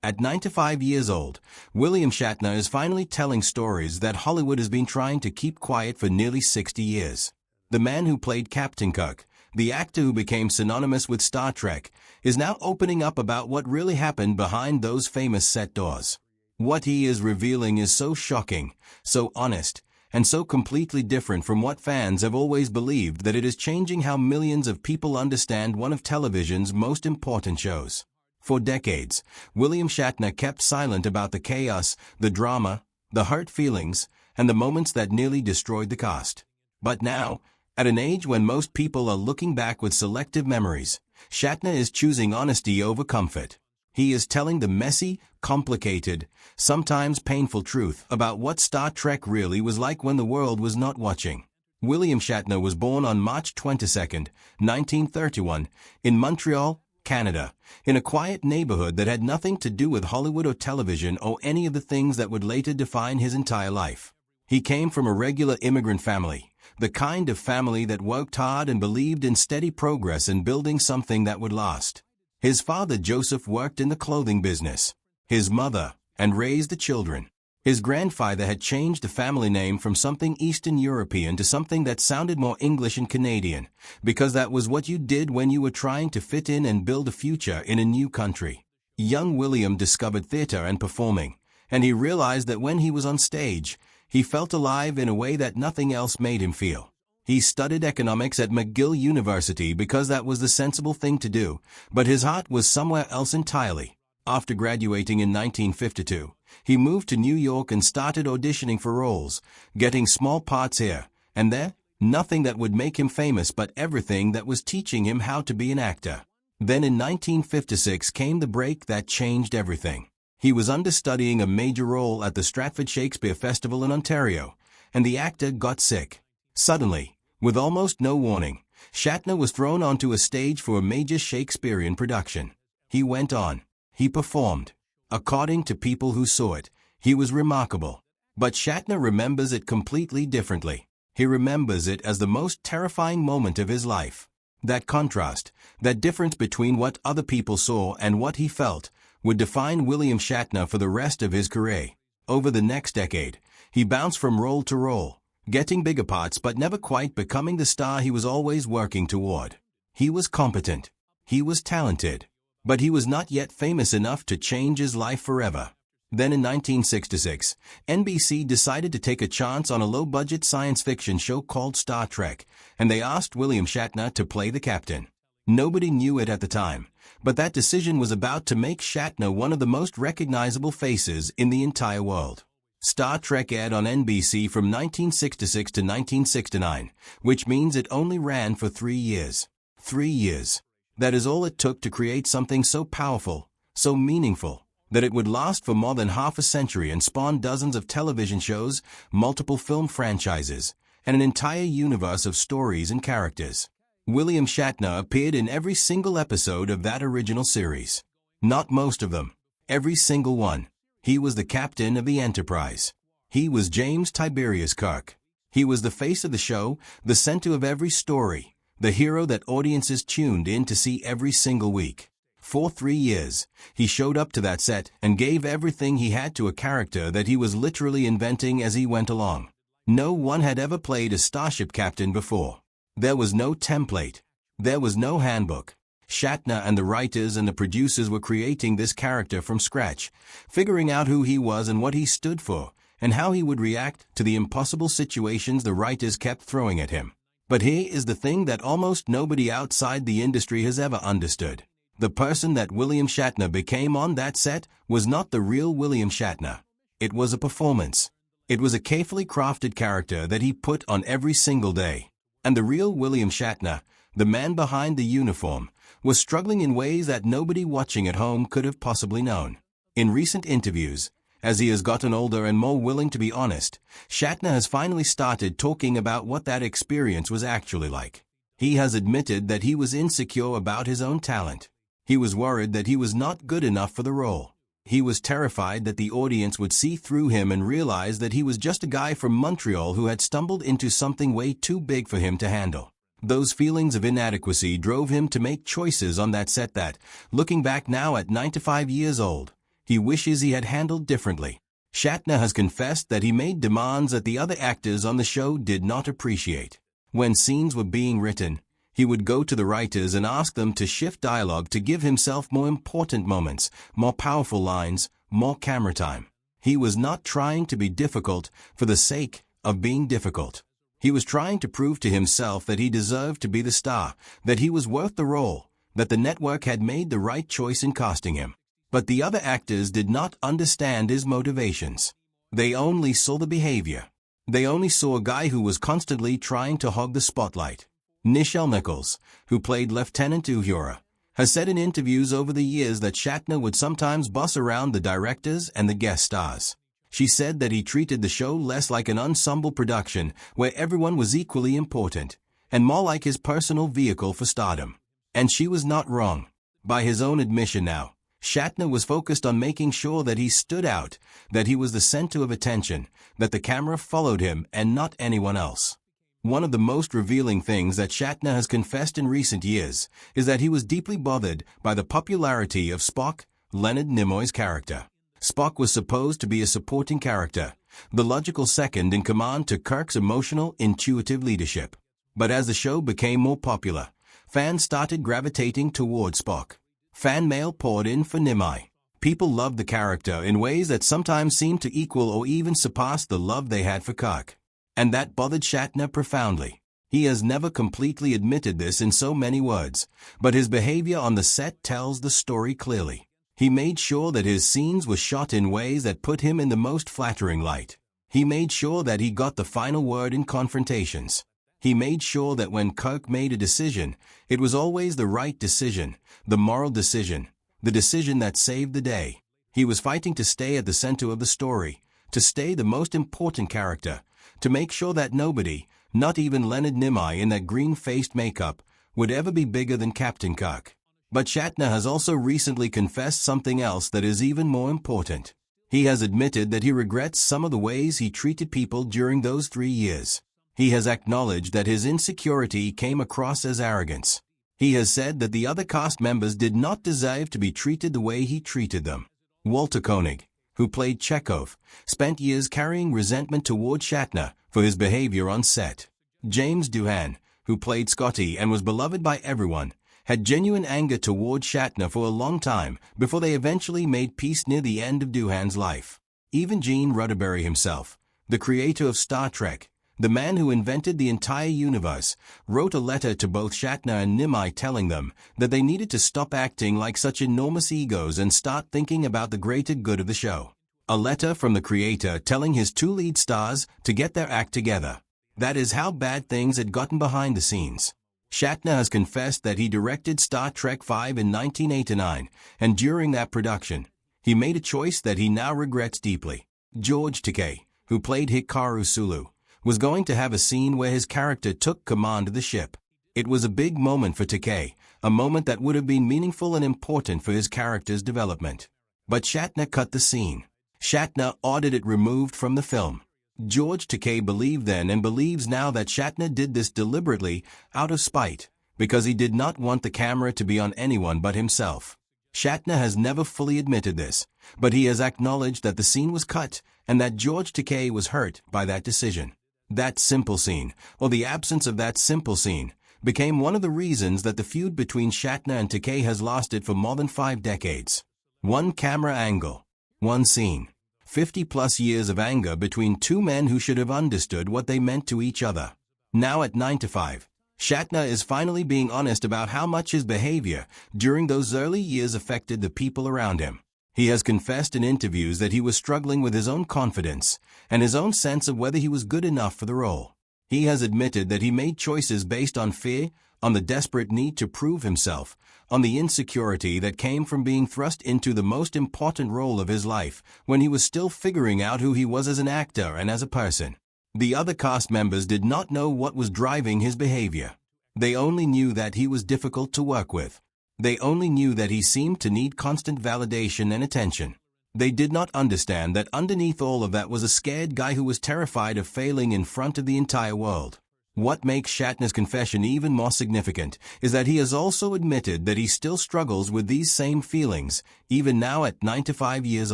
At 95 years old, William Shatner is finally telling stories that Hollywood has been trying to keep quiet for nearly 60 years. The man who played Captain Kirk, the actor who became synonymous with Star Trek, is now opening up about what really happened behind those famous set doors. What he is revealing is so shocking, so honest, and so completely different from what fans have always believed that it is changing how millions of people understand one of television's most important shows. For decades, William Shatner kept silent about the chaos, the drama, the hurt feelings, and the moments that nearly destroyed the cast. But now, at an age when most people are looking back with selective memories, Shatner is choosing honesty over comfort. He is telling the messy, complicated, sometimes painful truth about what Star Trek really was like when the world was not watching. William Shatner was born on March 22, 1931, in Montreal, Canada, in a quiet neighborhood that had nothing to do with Hollywood or television or any of the things that would later define his entire life. He came from a regular immigrant family, the kind of family that worked hard and believed in steady progress and building something that would last. His father Joseph worked in the clothing business. His mother, and raised the children. His grandfather had changed the family name from something Eastern European to something that sounded more English and Canadian, because that was what you did when you were trying to fit in and build a future in a new country. Young William discovered theater and performing, and he realized that when he was on stage, he felt alive in a way that nothing else made him feel. He studied economics at McGill University because that was the sensible thing to do, but his heart was somewhere else entirely. After graduating in 1952, he moved to New York and started auditioning for roles, getting small parts here and there, nothing that would make him famous but everything that was teaching him how to be an actor. Then in 1956 came the break that changed everything. He was understudying a major role at the Stratford Shakespeare Festival in Ontario, and the actor got sick. Suddenly, with almost no warning, Shatner was thrown onto a stage for a major Shakespearean production. He went on. He performed. According to people who saw it, he was remarkable. But Shatner remembers it completely differently. He remembers it as the most terrifying moment of his life. That contrast, that difference between what other people saw and what he felt, would define William Shatner for the rest of his career. Over the next decade, he bounced from role to role, getting bigger parts but never quite becoming the star he was always working toward. He was competent. He was talented. But he was not yet famous enough to change his life forever. Then in 1966, NBC decided to take a chance on a low-budget science fiction show called Star Trek, and they asked William Shatner to play the captain. Nobody knew it at the time, but that decision was about to make Shatner one of the most recognizable faces in the entire world. Star Trek aired on NBC from 1966 to 1969, which means it only ran for 3 years. 3 years. That is all it took to create something so powerful, so meaningful, that it would last for more than half a century and spawn dozens of television shows, multiple film franchises, and an entire universe of stories and characters. William Shatner appeared in every single episode of that original series. Not most of them. Every single one. He was the captain of the Enterprise. He was James Tiberius Kirk. He was the face of the show, the center of every story, the hero that audiences tuned in to see every single week. For 3 years, he showed up to that set and gave everything he had to a character that he was literally inventing as he went along. No one had ever played a starship captain before. There was no template. There was no handbook. Shatner and the writers and the producers were creating this character from scratch, figuring out who he was and what he stood for, and how he would react to the impossible situations the writers kept throwing at him. But here is the thing that almost nobody outside the industry has ever understood. The person that William Shatner became on that set was not the real William Shatner. It was a performance. It was a carefully crafted character that he put on every single day. And the real William Shatner, the man behind the uniform, was struggling in ways that nobody watching at home could have possibly known. In recent interviews, as he has gotten older and more willing to be honest, Shatner has finally started talking about what that experience was actually like. He has admitted that he was insecure about his own talent. He was worried that he was not good enough for the role. He was terrified that the audience would see through him and realize that he was just a guy from Montreal who had stumbled into something way too big for him to handle. Those feelings of inadequacy drove him to make choices on that set that, looking back now at 95 years old, he wishes he had handled differently. Shatner has confessed that he made demands that the other actors on the show did not appreciate. When scenes were being written, he would go to the writers and ask them to shift dialogue to give himself more important moments, more powerful lines, more camera time. He was not trying to be difficult for the sake of being difficult. He was trying to prove to himself that he deserved to be the star, that he was worth the role, that the network had made the right choice in casting him. But the other actors did not understand his motivations. They only saw the behavior. They only saw a guy who was constantly trying to hog the spotlight. Nichelle Nichols, who played Lieutenant Uhura, has said in interviews over the years that Shatner would sometimes boss around the directors and the guest stars. She said that he treated the show less like an ensemble production where everyone was equally important, and more like his personal vehicle for stardom. And she was not wrong. By his own admission now, Shatner was focused on making sure that he stood out, that he was the center of attention, that the camera followed him and not anyone else. One of the most revealing things that Shatner has confessed in recent years is that he was deeply bothered by the popularity of Spock, Leonard Nimoy's character. Spock was supposed to be a supporting character, the logical second in command to Kirk's emotional, intuitive leadership. But as the show became more popular, fans started gravitating toward Spock. Fan mail poured in for Nimoy. People loved the character in ways that sometimes seemed to equal or even surpass the love they had for Kirk. And that bothered Shatner profoundly. He has never completely admitted this in so many words, but his behavior on the set tells the story clearly. He made sure that his scenes were shot in ways that put him in the most flattering light. He made sure that he got the final word in confrontations. He made sure that when Kirk made a decision, it was always the right decision, the moral decision, the decision that saved the day. He was fighting to stay at the center of the story, to stay the most important character, to make sure that nobody, not even Leonard Nimoy in that green-faced makeup, would ever be bigger than Captain Kirk. But Shatner has also recently confessed something else that is even more important. He has admitted that he regrets some of the ways he treated people during those 3 years. He has acknowledged that his insecurity came across as arrogance. He has said that the other cast members did not deserve to be treated the way he treated them. Walter Koenig, who played Chekhov, spent years carrying resentment toward Shatner for his behavior on set. James Doohan, who played Scotty and was beloved by everyone, had genuine anger toward Shatner for a long time before they eventually made peace near the end of Doohan's life. Even Gene Roddenberry himself, the creator of Star Trek, the man who invented the entire universe, wrote a letter to both Shatner and Nimoy telling them that they needed to stop acting like such enormous egos and start thinking about the greater good of the show. A letter from the creator telling his 2 lead stars to get their act together. That is how bad things had gotten behind the scenes. Shatner has confessed that he directed Star Trek V in 1989, and during that production, he made a choice that he now regrets deeply. George Takei, who played Hikaru Sulu, was going to have a scene where his character took command of the ship. It was a big moment for Takei, a moment that would have been meaningful and important for his character's development. But Shatner cut the scene. Shatner ordered it removed from the film. George Takei believed then and believes now that Shatner did this deliberately out of spite, because he did not want the camera to be on anyone but himself. Shatner has never fully admitted this, but he has acknowledged that the scene was cut and that George Takei was hurt by that decision. That simple scene, or the absence of that simple scene, became one of the reasons that the feud between Shatner and Takei has lasted for more than 5 decades. One camera angle, one scene. 50-plus years of anger between 2 men who should have understood what they meant to each other. Now at 9 to 5, Shatner is finally being honest about how much his behavior during those early years affected the people around him. He has confessed in interviews that he was struggling with his own confidence and his own sense of whether he was good enough for the role. He has admitted that he made choices based on fear, on the desperate need to prove himself, on the insecurity that came from being thrust into the most important role of his life when he was still figuring out who he was as an actor and as a person. The other cast members did not know what was driving his behavior. They only knew that he was difficult to work with. They only knew that he seemed to need constant validation and attention. They did not understand that underneath all of that was a scared guy who was terrified of failing in front of the entire world. What makes Shatner's confession even more significant is that he has also admitted that he still struggles with these same feelings, even now at 95 years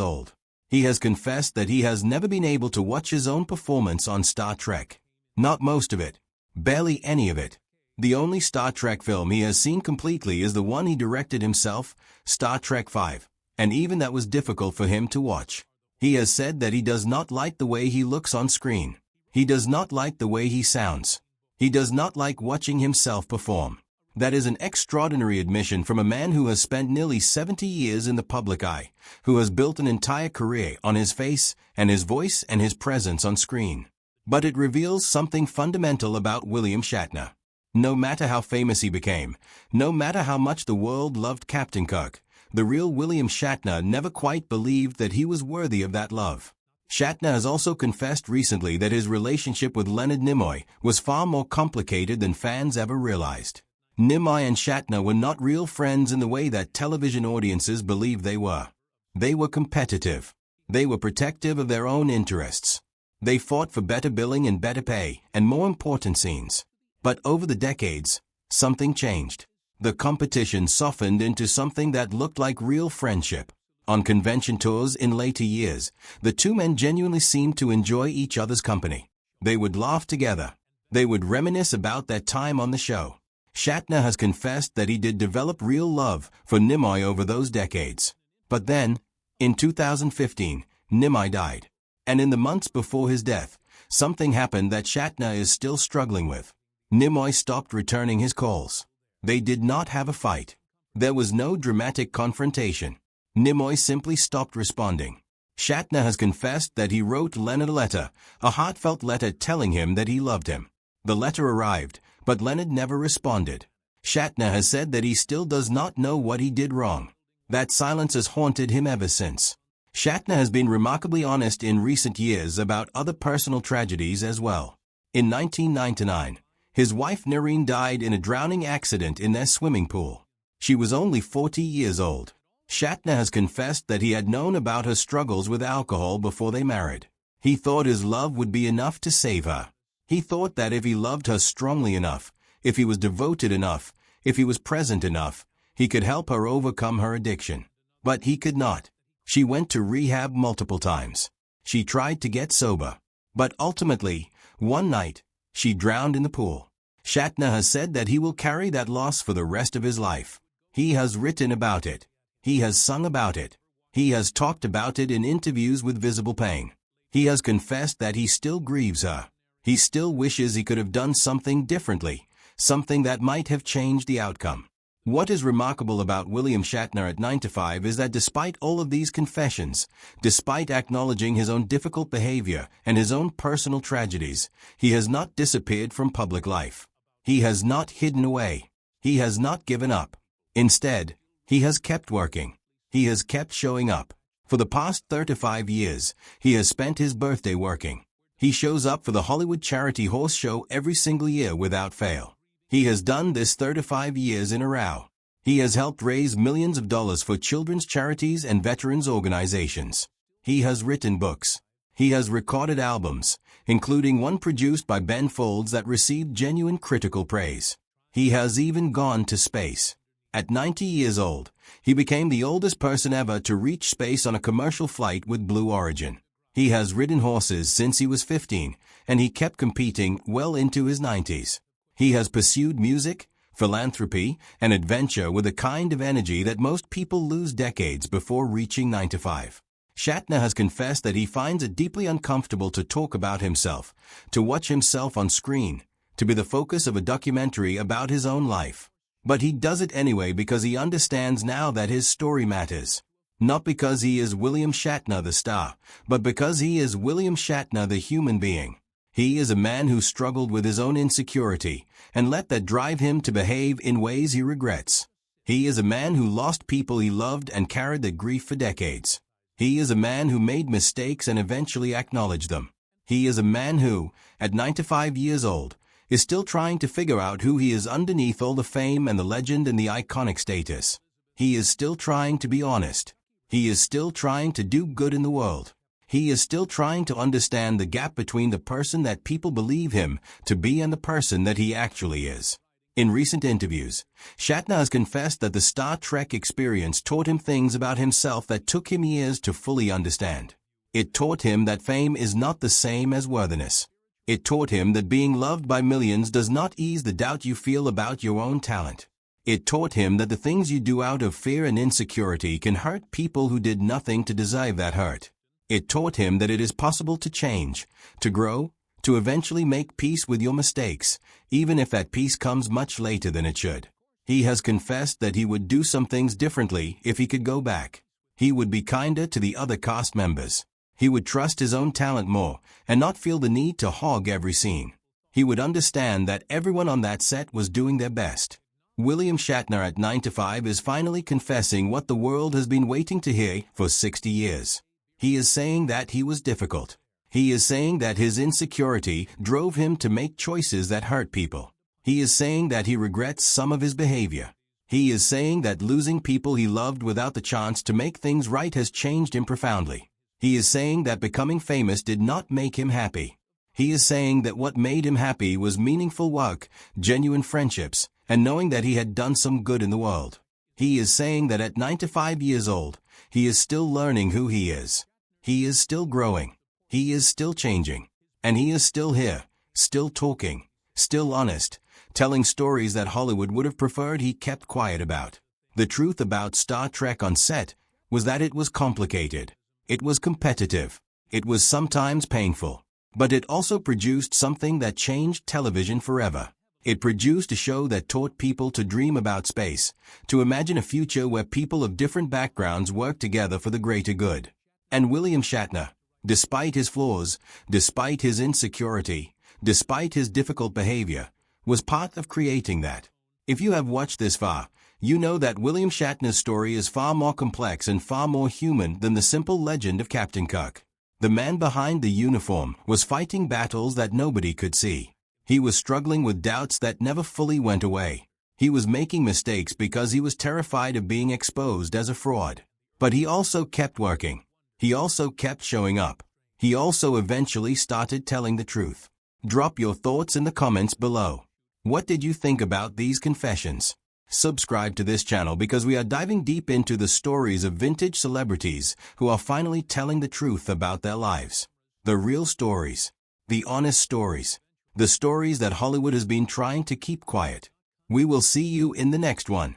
old. He has confessed that he has never been able to watch his own performance on Star Trek. Not most of it. Barely any of it. The only Star Trek film he has seen completely is the one he directed himself, Star Trek V, and even that was difficult for him to watch. He has said that he does not like the way he looks on screen. He does not like the way he sounds. He does not like watching himself perform. That is an extraordinary admission from a man who has spent nearly 70 years in the public eye, who has built an entire career on his face and his voice and his presence on screen. But it reveals something fundamental about William Shatner. No matter how famous he became, no matter how much the world loved Captain Kirk, the real William Shatner never quite believed that he was worthy of that love. Shatner has also confessed recently that his relationship with Leonard Nimoy was far more complicated than fans ever realized. Nimoy and Shatner were not real friends in the way that television audiences believed they were. They were competitive. They were protective of their own interests. They fought for better billing and better pay, and more important scenes. But over the decades, something changed. The competition softened into something that looked like real friendship. On convention tours in later years, the two men genuinely seemed to enjoy each other's company. They would laugh together. They would reminisce about their time on the show. Shatner has confessed that he did develop real love for Nimoy over those decades. But then, in 2015, Nimoy died. And in the months before his death, something happened that Shatner is still struggling with. Nimoy stopped returning his calls. They did not have a fight. There was no dramatic confrontation. Nimoy simply stopped responding. Shatner has confessed that he wrote Leonard a letter, a heartfelt letter telling him that he loved him. The letter arrived, but Leonard never responded. Shatner has said that he still does not know what he did wrong. That silence has haunted him ever since. Shatner has been remarkably honest in recent years about other personal tragedies as well. In 1999, his wife Noreen died in a drowning accident in their swimming pool. She was only 40 years old. Shatner has confessed that he had known about her struggles with alcohol before they married. He thought his love would be enough to save her. He thought that if he loved her strongly enough, if he was devoted enough, if he was present enough, he could help her overcome her addiction. But he could not. She went to rehab multiple times. She tried to get sober. But ultimately, one night, she drowned in the pool. Shatner has said that he will carry that loss for the rest of his life. He has written about it. He has sung about it. He has talked about it in interviews with visible pain. He has confessed that he still grieves her. He still wishes he could have done something differently, something that might have changed the outcome. What is remarkable about William Shatner at 95 is that despite all of these confessions, despite acknowledging his own difficult behavior and his own personal tragedies, he has not disappeared from public life. He has not hidden away. He has not given up. Instead, he has kept working. He has kept showing up. For the past 35 years, he has spent his birthday working. He shows up for the Hollywood charity horse show every single year without fail. He has done this 35 years in a row. He has helped raise millions of dollars for children's charities and veterans organizations. He has written books. He has recorded albums, including one produced by Ben Folds that received genuine critical praise. He has even gone to space. At 90 years old, he became the oldest person ever to reach space on a commercial flight with Blue Origin. He has ridden horses since he was 15, and he kept competing well into his 90s. He has pursued music, philanthropy, and adventure with a kind of energy that most people lose decades before reaching 95. Shatner has confessed that he finds it deeply uncomfortable to talk about himself, to watch himself on screen, to be the focus of a documentary about his own life. But he does it anyway because he understands now that his story matters. Not because he is William Shatner the star, but because he is William Shatner the human being. He is a man who struggled with his own insecurity and let that drive him to behave in ways he regrets. He is a man who lost people he loved and carried the grief for decades. He is a man who made mistakes and eventually acknowledged them. He is a man who, at 95 years old, is still trying to figure out who he is underneath all the fame and the legend and the iconic status. He is still trying to be honest. He is still trying to do good in the world. He is still trying to understand the gap between the person that people believe him to be and the person that he actually is. In recent interviews, Shatner has confessed that the Star Trek experience taught him things about himself that took him years to fully understand. It taught him that fame is not the same as worthiness. It taught him that being loved by millions does not ease the doubt you feel about your own talent. It taught him that the things you do out of fear and insecurity can hurt people who did nothing to deserve that hurt. It taught him that it is possible to change, to grow, to eventually make peace with your mistakes, even if that peace comes much later than it should. He has confessed that he would do some things differently if he could go back. He would be kinder to the other cast members. He would trust his own talent more and not feel the need to hog every scene. He would understand that everyone on that set was doing their best. William Shatner at 95 is finally confessing what the world has been waiting to hear for 60 years. He is saying that he was difficult. He is saying that his insecurity drove him to make choices that hurt people. He is saying that he regrets some of his behavior. He is saying that losing people he loved without the chance to make things right has changed him profoundly. He is saying that becoming famous did not make him happy. He is saying that what made him happy was meaningful work, genuine friendships, and knowing that he had done some good in the world. He is saying that at 95 years old, he is still learning who he is. He is still growing. He is still changing. And he is still here, still talking, still honest, telling stories that Hollywood would have preferred he kept quiet about. The truth about Star Trek on set was that it was complicated. It was competitive. It was sometimes painful. But it also produced something that changed television forever. It produced a show that taught people to dream about space, to imagine a future where people of different backgrounds work together for the greater good. And William Shatner, despite his flaws, despite his insecurity, despite his difficult behavior, was part of creating that. If you have watched this far, you know that William Shatner's story is far more complex and far more human than the simple legend of Captain Kirk. The man behind the uniform was fighting battles that nobody could see. He was struggling with doubts that never fully went away. He was making mistakes because he was terrified of being exposed as a fraud. But he also kept working. He also kept showing up. He also eventually started telling the truth. Drop your thoughts in the comments below. What did you think about these confessions? Subscribe to this channel because we are diving deep into the stories of vintage celebrities who are finally telling the truth about their lives. The real stories. The honest stories. The stories that Hollywood has been trying to keep quiet. We will see you in the next one.